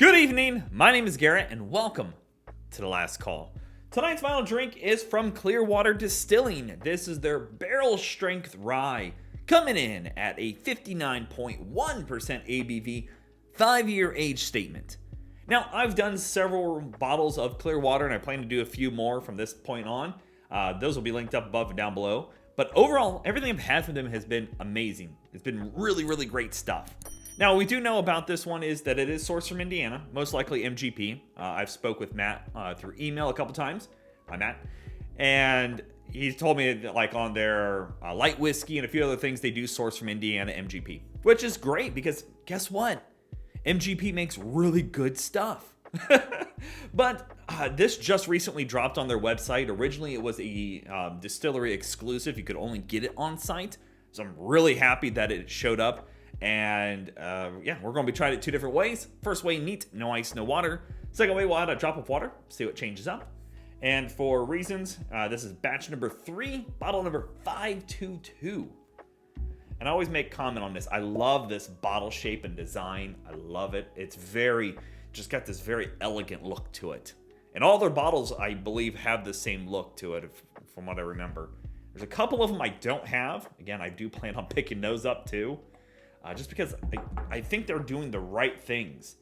Good evening, my name is Garrett, and welcome to The Last Call. Tonight's final drink is from Clearwater Distilling. This is their barrel strength rye, coming in at a 59.1% ABV, 5-year age statement. Now, I've done several bottles of Clearwater, and I plan to do a few more from this point on. Those will be linked up above and down below. But overall, everything I've had from them has been amazing. It's been really, really great stuff. Now, what we do know about this one is that it is sourced from Indiana, most likely MGP. I've spoke with Matt through email a couple times. Hi, Matt. And he's told me that, like, on their light whiskey and a few other things, they do source from Indiana MGP, which is great because guess what? MGP makes really good stuff. But this just recently dropped on their website. Originally, it was a Distillery exclusive. You could only get it on site. So I'm really happy that it showed up. And yeah, we're going to be trying it two different ways. First way, neat, no ice, no water. Second way, we'll add a drop of water, see what changes up. And for reasons, this is batch number 3, bottle number 522. And I always make comment on this. I love this bottle shape and design. I love it. It's just got this very elegant look to it. And all their bottles, I believe, have the same look to it, from what I remember. There's a couple of them I don't have. Again, I do plan on picking those up too. Just because I think they're doing the right things.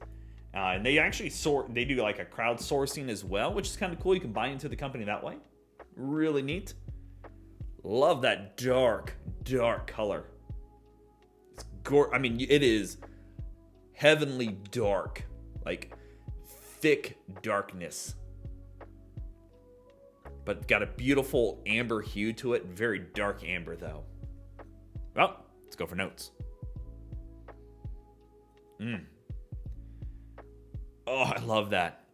And they actually they do like a crowdsourcing as well, which is kind of cool. You can buy into the company that way. Really neat. Love that dark, dark color. It's I mean, it is heavenly dark. Like thick darkness. But got a beautiful amber hue to it. Very dark amber though. Well, let's go for notes. Oh, I love that.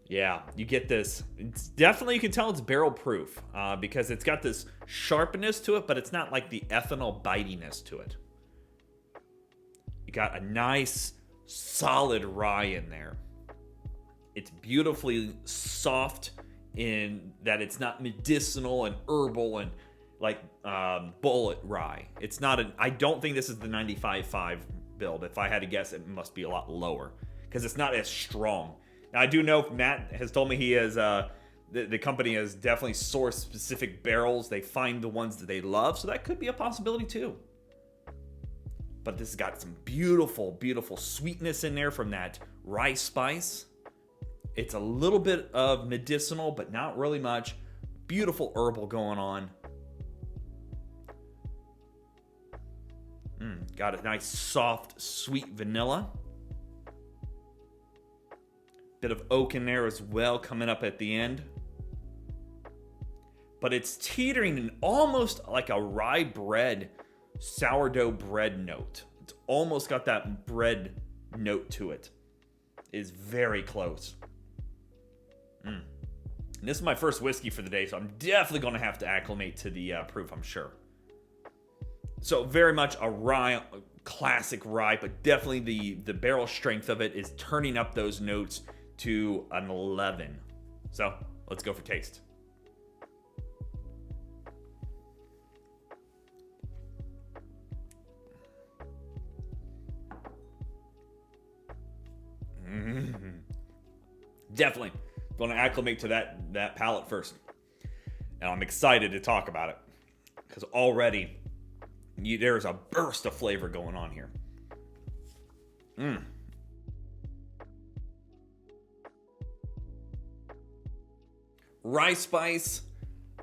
Yeah, you get this. It's definitely, you can tell it's barrel proof because it's got this sharpness to it, but it's not like the ethanol bitiness to it. You got a nice, solid rye in there. It's beautifully soft in that it's not medicinal and herbal and like bullet rye. It's not I don't think this is the 95.5 build. If I had to guess, it must be a lot lower because it's not as strong. Now, I do know Matt has told me he has the company has definitely sourced specific barrels. They find the ones that they love, so that could be a possibility too. But this has got some beautiful, beautiful sweetness in there from that rye spice. It's a little bit of medicinal, but not really much. Beautiful herbal going on. Got a nice, soft, sweet vanilla. Bit of oak in there as well, coming up at the end. But it's teetering in almost like a rye bread, sourdough bread note. It's almost got that bread note to it. It is very close. And this is my first whiskey for the day, so I'm definitely going to have to acclimate to the proof, I'm sure. So very much a rye, classic rye, but definitely the barrel strength of it is turning up those notes to an 11. So let's go for taste. Definitely going to acclimate to that palate first. And I'm excited to talk about it because already there's a burst of flavor going on here. Rye spice,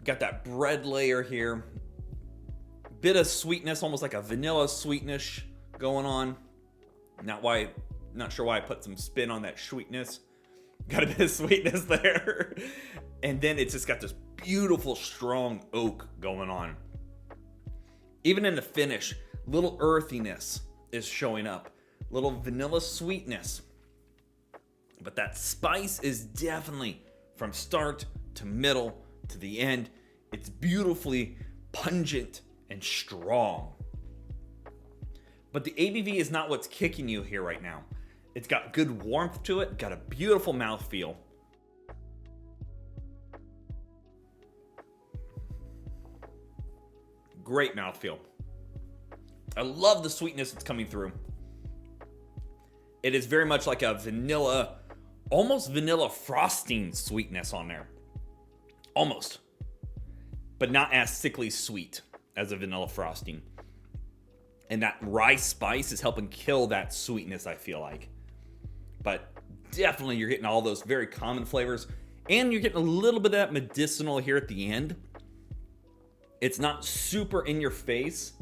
got that bread layer here. Bit of sweetness, almost like a vanilla sweetness going on. Not sure why I put some spin on that sweetness. Got a bit of sweetness there. And then it's just got this beautiful, strong oak going on. Even in the finish, little earthiness is showing up. Little vanilla sweetness. But that spice is definitely from start to middle to the end. It's beautifully pungent and strong. But the ABV is not what's kicking you here right now. It's got good warmth to it, got a beautiful mouthfeel. Great mouthfeel. I love the sweetness that's coming through. It is very much like a vanilla, almost vanilla frosting sweetness on there. Almost. But not as sickly sweet as a vanilla frosting. And that rye spice is helping kill that sweetness, I feel like. But definitely you're getting all those very common flavors. And you're getting a little bit of that medicinal here at the end. It's not super in your face.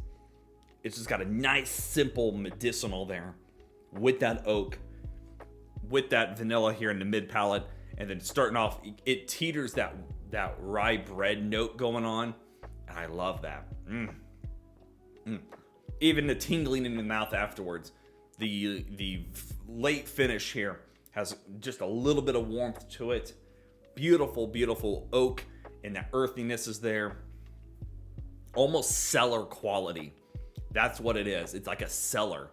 It's just got a nice, simple medicinal there. With that oak. With that vanilla here in the mid palate. And then starting off, it teeters that rye bread note going on. And I love that. Even the tingling in the mouth afterwards. The late finish here has just a little bit of warmth to it. Beautiful, beautiful oak, and that earthiness is there. Almost cellar quality. That's what it is. It's like a cellar.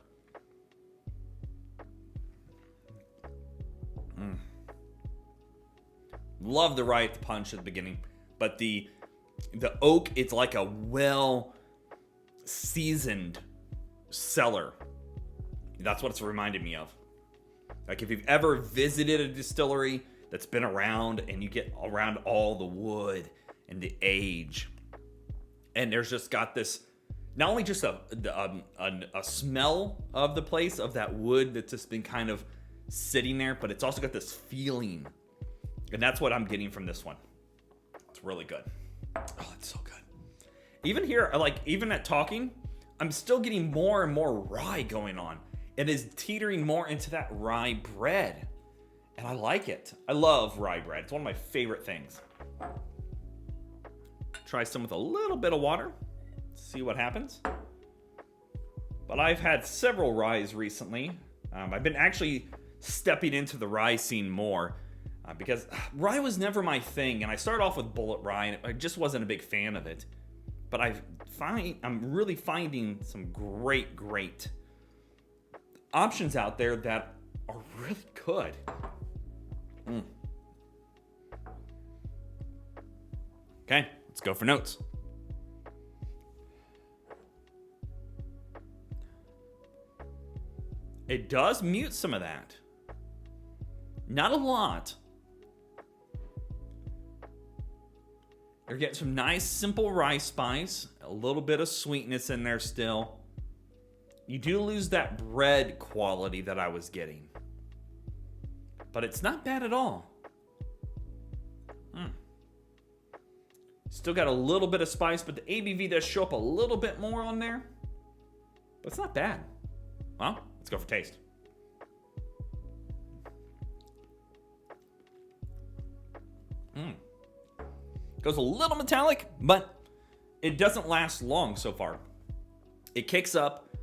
Love the rye punch at the beginning, but the oak, it's like a well seasoned cellar. That's what it's reminded me of. Like if you've ever visited a distillery that's been around and you get around all the wood and the age, and there's just got this, not only just a smell of the place, of that wood that's just been kind of sitting there, but it's also got this feeling. And that's what I'm getting from this one. It's really good. Oh, it's so good. Even here, even at talking, I'm still getting more and more rye going on. It is teetering more into that rye bread. And I like it. I love rye bread. It's one of my favorite things. Try some with a little bit of water. See what happens. But I've had several ryes recently. I've been actually stepping into the rye scene more. Because rye was never my thing. And I started off with bullet rye. And I just wasn't a big fan of it. But I'm really finding some great options out there that are really good. Okay, let's go for notes. It does mute some of that. Not a lot. You're getting some nice, simple rye spice. A little bit of sweetness in there still. You do lose that bread quality that I was getting. But it's not bad at all. Still got a little bit of spice, but the ABV does show up a little bit more on there. But it's not bad. Well, let's go for taste. Goes a little metallic, but it doesn't last long so far. It kicks up,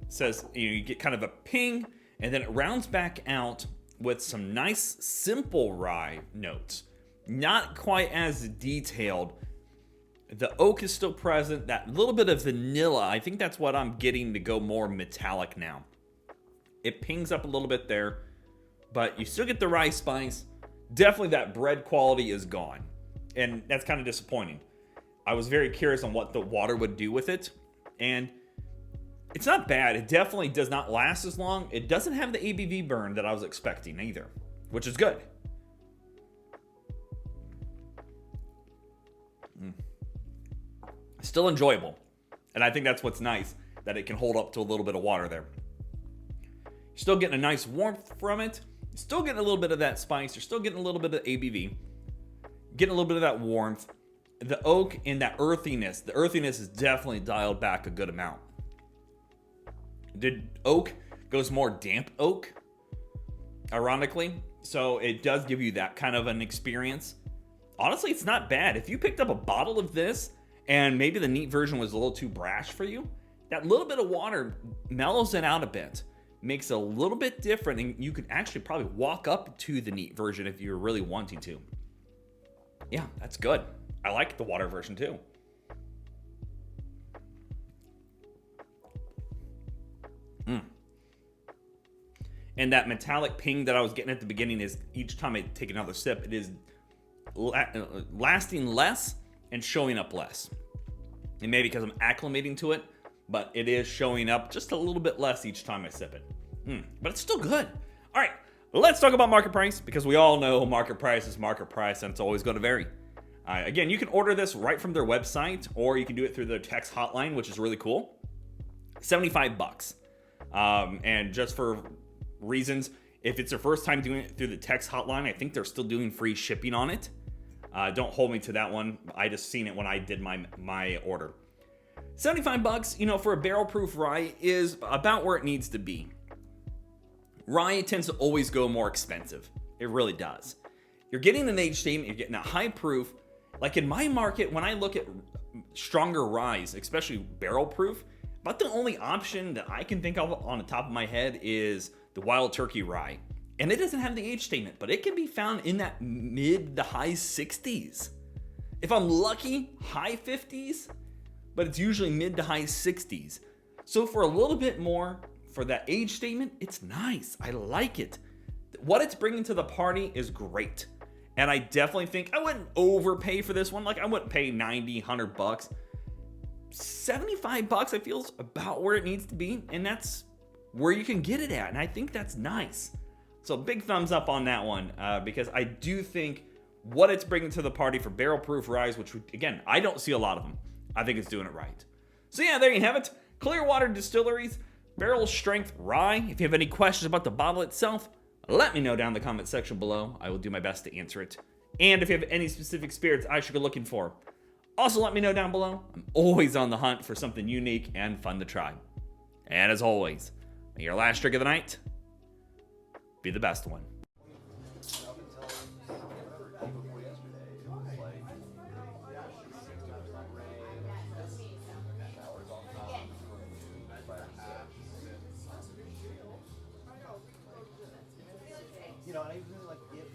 says you get kind of a ping, and then it rounds back out with some nice, simple rye notes. Not quite as detailed. The oak is still present. That little bit of vanilla, I think that's what I'm getting to go more metallic now. It pings up a little bit there, but you still get the rye spice. Definitely that bread quality is gone. And that's kind of disappointing. I was very curious on what the water would do with it. And it's not bad. It definitely does not last as long. It doesn't have the ABV burn that I was expecting either, which is good. Still enjoyable. And I think that's what's nice, that it can hold up to a little bit of water there. You're still getting a nice warmth from it. You're still getting a little bit of that spice. You're still getting a little bit of ABV. Getting a little bit of that warmth. The oak and that earthiness. The earthiness is definitely dialed back a good amount. The oak goes more damp oak, ironically. So it does give you that kind of an experience. Honestly, it's not bad. If you picked up a bottle of this and maybe the neat version was a little too brash for you, that little bit of water mellows it out a bit. Makes it a little bit different, and you could actually probably walk up to the neat version if you're really wanting to. Yeah, that's good. I like the water version too. And that metallic ping that I was getting at the beginning is, each time I take another sip, it is lasting less and showing up less. And maybe because I'm acclimating to it, but it is showing up just a little bit less each time I sip it. But it's still good. All right, let's talk about market price, because we all know market price is market price, and it's always going to vary. Again, you can order this right from their website, or you can do it through their text hotline, which is really cool. $75. And just for reasons, if it's their first time doing it through the text hotline, I think they're still doing free shipping on it. Don't hold me to that one. I just seen it when I did my order. $75, you know, for a barrel proof rye is about where it needs to be. Rye tends to always go more expensive. It really does. You're getting an age statement, you're getting a high proof. Like in my market, when I look at stronger ryes, especially barrel proof, about the only option that I can think of on the top of my head is the Wild Turkey rye. And it doesn't have the age statement, but it can be found in that mid to high 60s. If I'm lucky, high 50s, but it's usually mid to high 60s. So for a little bit more, for that age statement, it's nice. I like it. What it's bringing to the party is great. And I definitely think I wouldn't overpay for this one. Like I wouldn't pay 90, 100 bucks. 75 bucks I feel is about where it needs to be, and that's where you can get it at, and I think that's nice. So big thumbs up on that one, because I do think what it's bringing to the party for barrel proof ryes, which again, I don't see a lot of them. I think it's doing it right. So yeah, there you have it. Clearwater Distillery's barrel strength rye. If you have any questions about the bottle itself, let me know down in the comment section below. I will do my best to answer it. And if you have any specific spirits I should go looking for, also let me know down below. I'm always on the hunt for something unique and fun to try. And as always, may your last drink of the night be the best one. You know, I usually like give